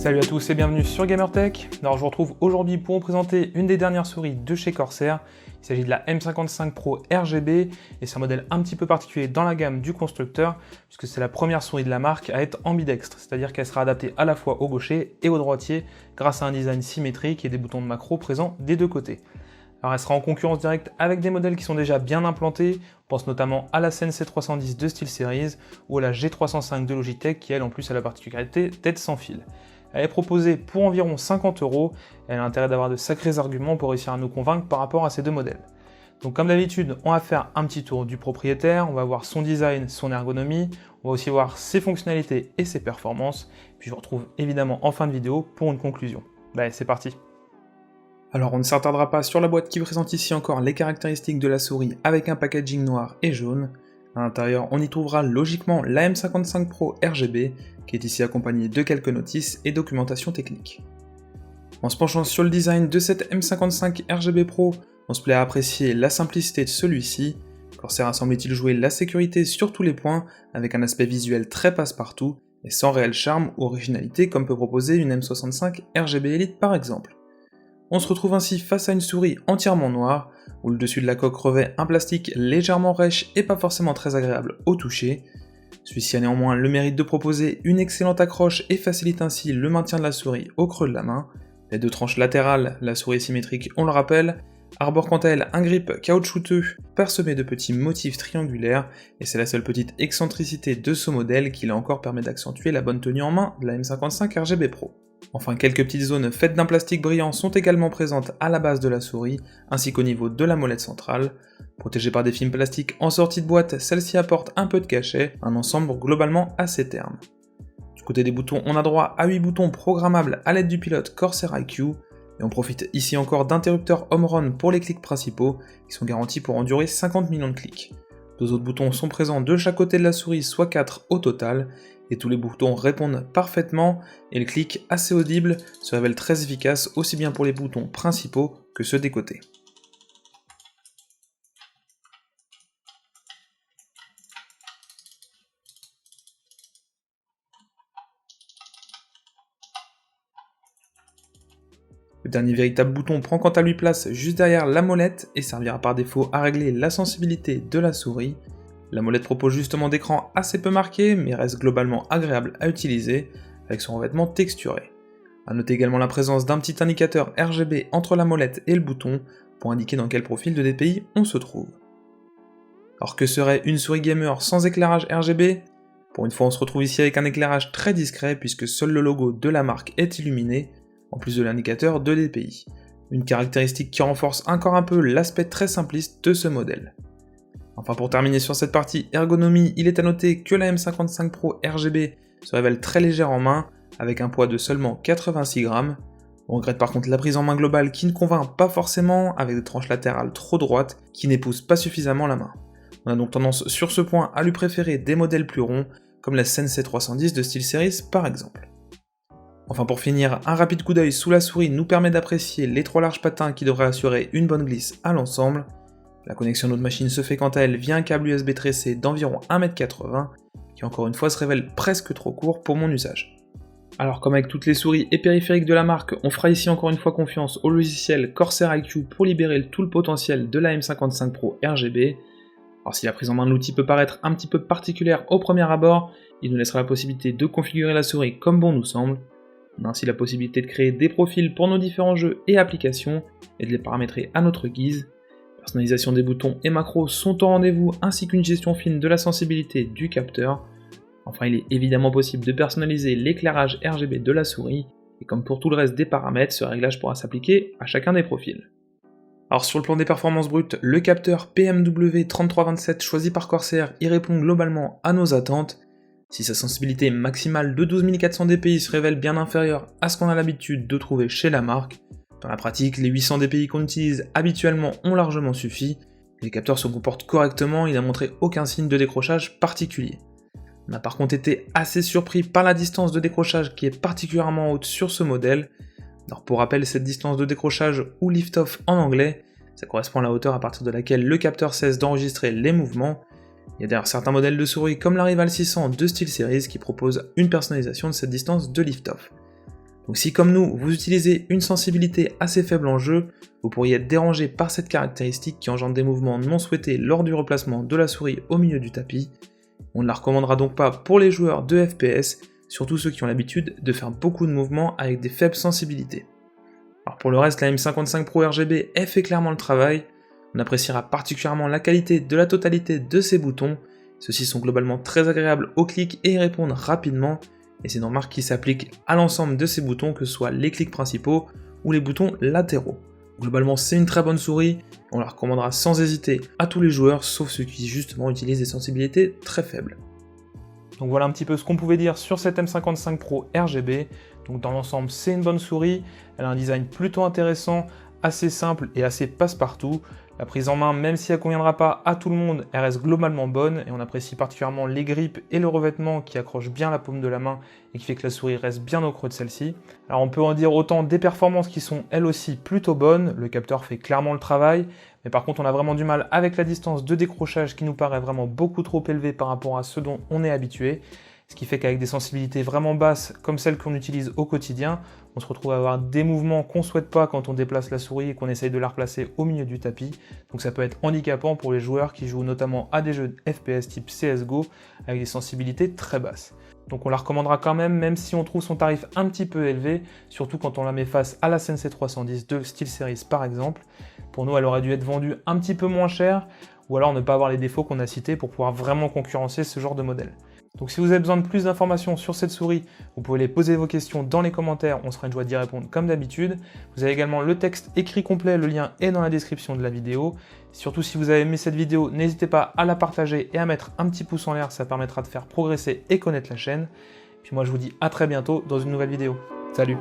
Salut à tous et bienvenue sur GamerTech. Alors je vous retrouve aujourd'hui pour vous présenter une des dernières souris de chez Corsair. Il s'agit de la M55 Pro RGB et c'est un modèle un petit peu particulier dans la gamme du constructeur puisque c'est la première souris de la marque à être ambidextre, c'est-à-dire qu'elle sera adaptée à la fois au gaucher et au droitier grâce à un design symétrique et des boutons de macro présents des deux côtés. Alors elle sera en concurrence directe avec des modèles qui sont déjà bien implantés, on pense notamment à la Sensei 310 de SteelSeries ou à la G305 de Logitech qui elle en plus a la particularité d'être sans fil. Elle est proposée pour environ 50 €, et elle a l'intérêt d'avoir de sacrés arguments pour réussir à nous convaincre par rapport à ces deux modèles. Donc comme d'habitude, on va faire un petit tour du propriétaire, on va voir son design, son ergonomie, on va aussi voir ses fonctionnalités et ses performances, puis je vous retrouve évidemment en fin de vidéo pour une conclusion. C'est parti. Alors on ne s'attardera pas sur la boîte qui présente ici encore les caractéristiques de la souris avec un packaging noir et jaune. À l'intérieur, on y trouvera logiquement la M55 Pro RGB, qui est ici accompagnée de quelques notices et documentation technique. En se penchant sur le design de cette M55 RGB Pro, on se plaît à apprécier la simplicité de celui-ci. Corsair semble-t-il jouer la sécurité sur tous les points, avec un aspect visuel très passe-partout, et sans réel charme ou originalité comme peut proposer une M65 RGB Elite par exemple. On se retrouve ainsi face à une souris entièrement noire, où le dessus de la coque revêt un plastique légèrement rêche et pas forcément très agréable au toucher. Celui-ci a néanmoins le mérite de proposer une excellente accroche et facilite ainsi le maintien de la souris au creux de la main. Les deux tranches latérales, la souris symétrique on le rappelle, arborent quant à elle un grip caoutchouteux parsemé de petits motifs triangulaires, et c'est la seule petite excentricité de ce modèle qui là encore permet d'accentuer la bonne tenue en main de la M55 RGB Pro. Enfin, quelques petites zones faites d'un plastique brillant sont également présentes à la base de la souris, ainsi qu'au niveau de la molette centrale. Protégée par des films plastiques en sortie de boîte, celle-ci apporte un peu de cachet, un ensemble globalement assez terne. Du côté des boutons, on a droit à 8 boutons programmables à l'aide du pilote Corsair iQ, et on profite ici encore d'interrupteurs home run pour les clics principaux, qui sont garantis pour endurer 50 millions de clics. Deux autres boutons sont présents de chaque côté de la souris, soit 4 au total, et tous les boutons répondent parfaitement, et le clic assez audible se révèle très efficace aussi bien pour les boutons principaux que ceux des côtés. Le dernier véritable bouton prend quant à lui place juste derrière la molette et servira par défaut à régler la sensibilité de la souris. La molette propose justement d'écran assez peu marqué, mais reste globalement agréable à utiliser, avec son revêtement texturé. A noter également la présence d'un petit indicateur RGB entre la molette et le bouton, pour indiquer dans quel profil de DPI on se trouve. Alors que serait une souris gamer sans éclairage RGB ? Pour une fois on se retrouve ici avec un éclairage très discret, puisque seul le logo de la marque est illuminé, en plus de l'indicateur de DPI. Une caractéristique qui renforce encore un peu l'aspect très simpliste de ce modèle. Enfin pour terminer sur cette partie ergonomie, il est à noter que la M55 Pro RGB se révèle très légère en main, avec un poids de seulement 86 grammes. On regrette par contre la prise en main globale qui ne convainc pas forcément, avec des tranches latérales trop droites qui n'épousent pas suffisamment la main. On a donc tendance sur ce point à lui préférer des modèles plus ronds, comme la Sensei 310 de SteelSeries par exemple. Enfin pour finir, un rapide coup d'œil sous la souris nous permet d'apprécier les trois larges patins qui devraient assurer une bonne glisse à l'ensemble. La connexion de notre machine se fait quant à elle via un câble USB tressé d'environ 1,80 m, qui encore une fois se révèle presque trop court pour mon usage. Alors comme avec toutes les souris et périphériques de la marque, on fera ici encore une fois confiance au logiciel Corsair iQ pour libérer tout le potentiel de la M55 Pro RGB. Alors si la prise en main de l'outil peut paraître un petit peu particulière au premier abord, il nous laissera la possibilité de configurer la souris comme bon nous semble. On a ainsi la possibilité de créer des profils pour nos différents jeux et applications, et de les paramétrer à notre guise. Personnalisation des boutons et macros sont au rendez-vous, ainsi qu'une gestion fine de la sensibilité du capteur. Enfin, il est évidemment possible de personnaliser l'éclairage RGB de la souris, et comme pour tout le reste des paramètres, ce réglage pourra s'appliquer à chacun des profils. Alors sur le plan des performances brutes, le capteur PMW3327 choisi par Corsair y répond globalement à nos attentes. Si sa sensibilité maximale de 12400 dpi se révèle bien inférieure à ce qu'on a l'habitude de trouver chez la marque, dans la pratique, les 800 dpi qu'on utilise habituellement ont largement suffi, et le capteur se comporte correctement, il n'a montré aucun signe de décrochage particulier. On a par contre été assez surpris par la distance de décrochage qui est particulièrement haute sur ce modèle. Alors pour rappel, cette distance de décrochage, ou lift-off en anglais, ça correspond à la hauteur à partir de laquelle le capteur cesse d'enregistrer les mouvements. Il y a d'ailleurs certains modèles de souris comme la Rival 600 de SteelSeries qui proposent une personnalisation de cette distance de lift-off. Donc si comme nous, vous utilisez une sensibilité assez faible en jeu, vous pourriez être dérangé par cette caractéristique qui engendre des mouvements non souhaités lors du replacement de la souris au milieu du tapis. On ne la recommandera donc pas pour les joueurs de FPS, surtout ceux qui ont l'habitude de faire beaucoup de mouvements avec des faibles sensibilités. Alors pour le reste, la M55 Pro RGB elle fait clairement le travail. On appréciera particulièrement la qualité de la totalité de ses boutons. Ceux-ci sont globalement très agréables au clic et y répondent rapidement. Et c'est une remarque qui s'applique à l'ensemble de ces boutons, que ce soit les clics principaux ou les boutons latéraux. Globalement, c'est une très bonne souris, on la recommandera sans hésiter à tous les joueurs, sauf ceux qui justement utilisent des sensibilités très faibles. Donc voilà un petit peu ce qu'on pouvait dire sur cette M55 Pro RGB. Donc dans l'ensemble, c'est une bonne souris, elle a un design plutôt intéressant, assez simple et assez passe-partout. La prise en main, même si elle ne conviendra pas à tout le monde, elle reste globalement bonne et on apprécie particulièrement les grippes et le revêtement qui accroche bien la paume de la main et qui fait que la souris reste bien au creux de celle-ci. Alors on peut en dire autant des performances qui sont elles aussi plutôt bonnes, le capteur fait clairement le travail, mais par contre on a vraiment du mal avec la distance de décrochage qui nous paraît vraiment beaucoup trop élevée par rapport à ce dont on est habitué. Ce qui fait qu'avec des sensibilités vraiment basses, comme celles qu'on utilise au quotidien, on se retrouve à avoir des mouvements qu'on ne souhaite pas quand on déplace la souris et qu'on essaye de la replacer au milieu du tapis. Donc ça peut être handicapant pour les joueurs qui jouent notamment à des jeux FPS type CSGO avec des sensibilités très basses. Donc on la recommandera quand même si on trouve son tarif un petit peu élevé, surtout quand on la met face à la Sensei 310 de SteelSeries par exemple. Pour nous, elle aurait dû être vendue un petit peu moins cher, ou alors ne pas avoir les défauts qu'on a cités pour pouvoir vraiment concurrencer ce genre de modèle. Donc si vous avez besoin de plus d'informations sur cette souris, vous pouvez les poser vos questions dans les commentaires, on sera une joie d'y répondre comme d'habitude. Vous avez également le texte écrit complet, le lien est dans la description de la vidéo. Surtout si vous avez aimé cette vidéo, n'hésitez pas à la partager et à mettre un petit pouce en l'air, ça permettra de faire progresser et connaître la chaîne. Puis moi je vous dis à très bientôt dans une nouvelle vidéo. Salut!